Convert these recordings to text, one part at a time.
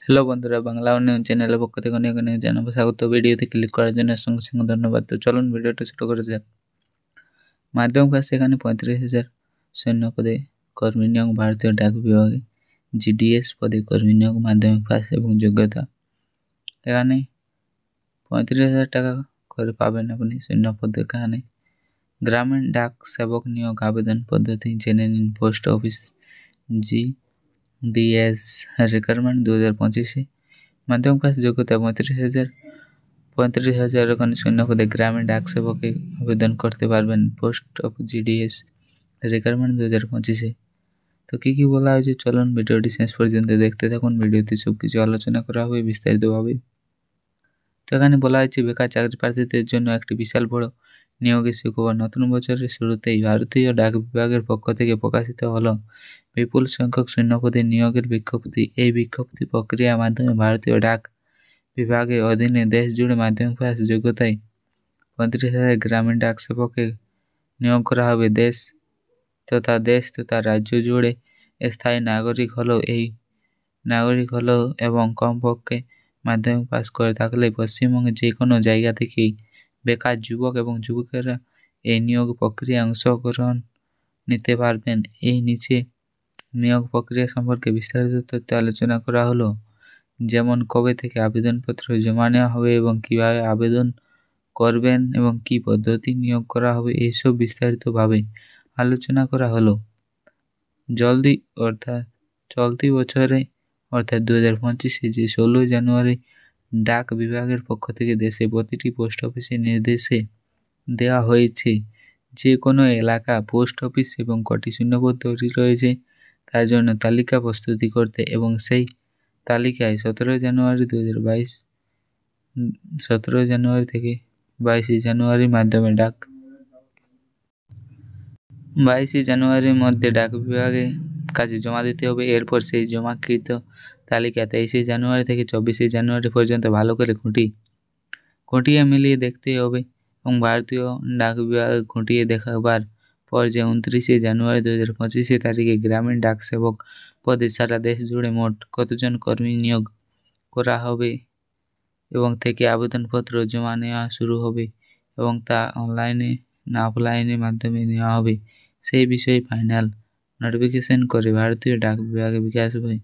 Hello বন্ধুরা, বাংলা উন্নয়ন চ্যানেলের পক্ষ থেকে অনেক অনেক জানাবো স্বাগত। ভিডিওতে ক্লিক করার জন্য সঙ্গে সঙ্গে ধন্যবাদ। তো চলুন ভিডিওটা শুরু করা যাক। মাধ্যমিক পাশে এখানে 35,000 সৈন্য পদে কর্মী নিয়োগ ভারতীয় ডাক বিভাগে। জিডিএস পদে কর্মী নিয়োগ মাধ্যমিক পাস এবং যোগ্যতা। এখানে 35,000 টাকা করে পাবেন আপনি সৈন্য পদে। এখানে গ্রামীণ ডাক সেবক নিয়োগ আবেদন পদ্ধতি জেনে নিন। Post office GDS recruitment 2025। মাধ্যমিক পাস যোগ্যতা 35,000 ওখানে শূন্য পদে গ্রামীণ ডাক সেবকে আবেদন করতে পারবেন। Post of GDS recruitment 2025। তো কী বলা হয়েছে চলুন ভিডিওটি শেষ পর্যন্ত দেখতে থাকুন। ভিডিওতে সব কিছু আলোচনা করা হবে বিস্তারিতভাবে। তো এখানে বলা হয়েছে বেকার চাকরি প্রার্থীদের জন্য একটি বিশাল বড় নিয়োগের সুখবর। নতুন বছরের শুরুতেই ভারতীয় ডাক বিভাগের পক্ষ থেকে প্রকাশিত হলো বিপুল সংখ্যক শূন্যপদে নিয়োগের বিজ্ঞপ্তি। এই বিজ্ঞপ্তি প্রক্রিয়ার মাধ্যমে ভারতীয় ডাক বিভাগের অধীনে দেশ জুড়ে মাধ্যমিক পাস যোগ্যতায় 35,000 গ্রামীণ ডাক সেবককে নিয়োগ করা হবে। দেশ তথা রাজ্য জুড়ে স্থায়ী নাগরিক হলো এবং কমপক্ষে মাধ্যমিক পাস করে থাকলে পশ্চিমবঙ্গের যে কোনো জায়গা থেকেই বেকার যুবক এবং যুবকেরা এই নিয়োগ প্রক্রিয়ায় অংশগ্রহণ নিতে পারবেন। এই নিচে নিয়োগ প্রক্রিয়া সম্পর্কে বিস্তারিত তথ্য আলোচনা করা হলো, যেমন কবে থেকে আবেদনপত্র জমা নেওয়া হবে এবং কিভাবে আবেদন করবেন এবং কি পদ্ধতি নিয়োগ করা হবে, এইসব বিস্তারিতভাবে আলোচনা করা হলো। চলতি বছরে অর্থাৎ 2025 যে 16 জানুয়ারি ডাক বিভাগের পক্ষ থেকে দেশে প্রতিটি পোস্ট অফিসে নির্দেশে দেওয়া হয়েছে যে কোনো এলাকা পোস্ট অফিস এবং কটি শূন্যপদ তৈরি রয়েছে তার জন্য তালিকা প্রস্তুতি করতে এবং সেই তালিকায় 17 জানুয়ারি থেকে 22 জানুয়ারির মাধ্যমে 22 জানুয়ারির মধ্যে ডাক বিভাগে কাজে জমা দিতে হবে। এরপর সেই জমাকৃত তালিকা 23 জানুয়ারি থেকে 24 জানুয়ারি পর্যন্ত ভালো করে খুঁটিয়ে মিলিয়ে দেখতে হবে এবং ভারতীয় ডাক বিভাগ খুঁটিয়ে দেখাবার পর যে 29 জানুয়ারি 2025 তারিখে গ্রামীণ ডাক সেবক পদে সারা দেশ জুড়ে মোট কতজন কর্মী নিয়োগ করা হবে এবং থেকে আবেদনপত্র জমা নেওয়া শুরু হবে এবং তা অনলাইনে না অফলাইনের মাধ্যমে নেওয়া হবে, সেই বিষয়ে ফাইনাল নোটিফিকেশন করে ভারতীয় ডাক বিভাগের বিকাশ হয়।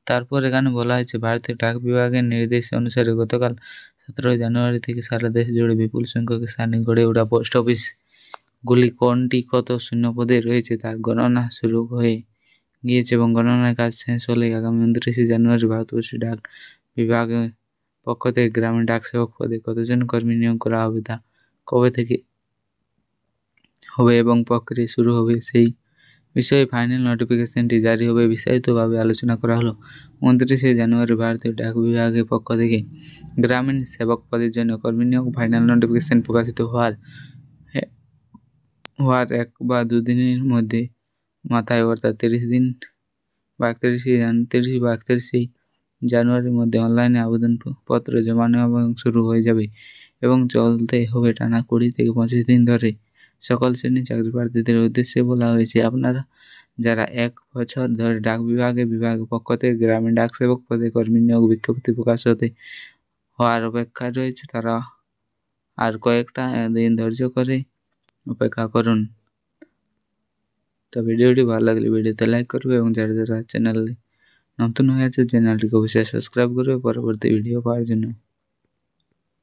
তারপর এখানে বলা হয়েছে ভারতীয় ডাক বিভাগের নির্দেশ অনুসারে গতকাল 17 জানুয়ারি থেকে সারা দেশ জুড়ে বিপুল সংখ্যক স্থানে গড়ে ওঠা পোস্ট অফিসগুলি কোনটি কত শূন্যপদে রয়েছে তার গণনা শুরু হয়ে গিয়েছে এবং গণনার কাজ শেষ হলে আগামী 29 জানুয়ারি ভারতবর্ষের ডাক বিভাগের পক্ষ থেকে গ্রামীণ ডাক সেবক পদে কতজন কর্মী নিয়োগ করা হবে, তা কবে থেকে হবে এবং প্রক্রিয়া শুরু হবে, সেই বিষয়ে ফাইনাল নোটিফিকেশনটি জারি হবে। বিস্তারিতভাবে আলোচনা করা হলো। 29 জানুয়ারি ভারতীয় ডাক বিভাগের পক্ষ থেকে গ্রামীণ সেবক পদের জন্য কর্মী নিয়োগ ফাইনাল নোটিফিকেশন প্রকাশিত হওয়ার 1 বা 2 দিনের মধ্যে মাথায় অর্থাৎ 30 বা 31 জানুয়ারির মধ্যে অনলাইনে আবেদনপত্র জমা নেওয়া শুরু হয়ে যাবে এবং চলতে হবে টানা 20 থেকে 25 দিন ধরে। সকল শ্রেণীর চাকরি প্রার্থীদের উদ্দেশ্যে বলা হয়েছে, আপনারা যারা 1 বছর ধরে ডাক বিভাগের পক্ষ থেকে গ্রামীণ ডাক সেবক পদে কর্মী নিয়োগ বিজ্ঞপ্তি প্রকাশ হওয়ার অপেক্ষায় রয়েছে তারা আর কয়েকটা দিন ধৈর্য করে অপেক্ষা করুন। তো ভিডিওটি ভালো লাগলে ভিডিওতে লাইক করবে এবং যারা চ্যানেলে নতুন হয়ে আছে চ্যানেলটিকে অবশ্যই সাবস্ক্রাইব করবে পরবর্তী ভিডিও পাওয়ার জন্য।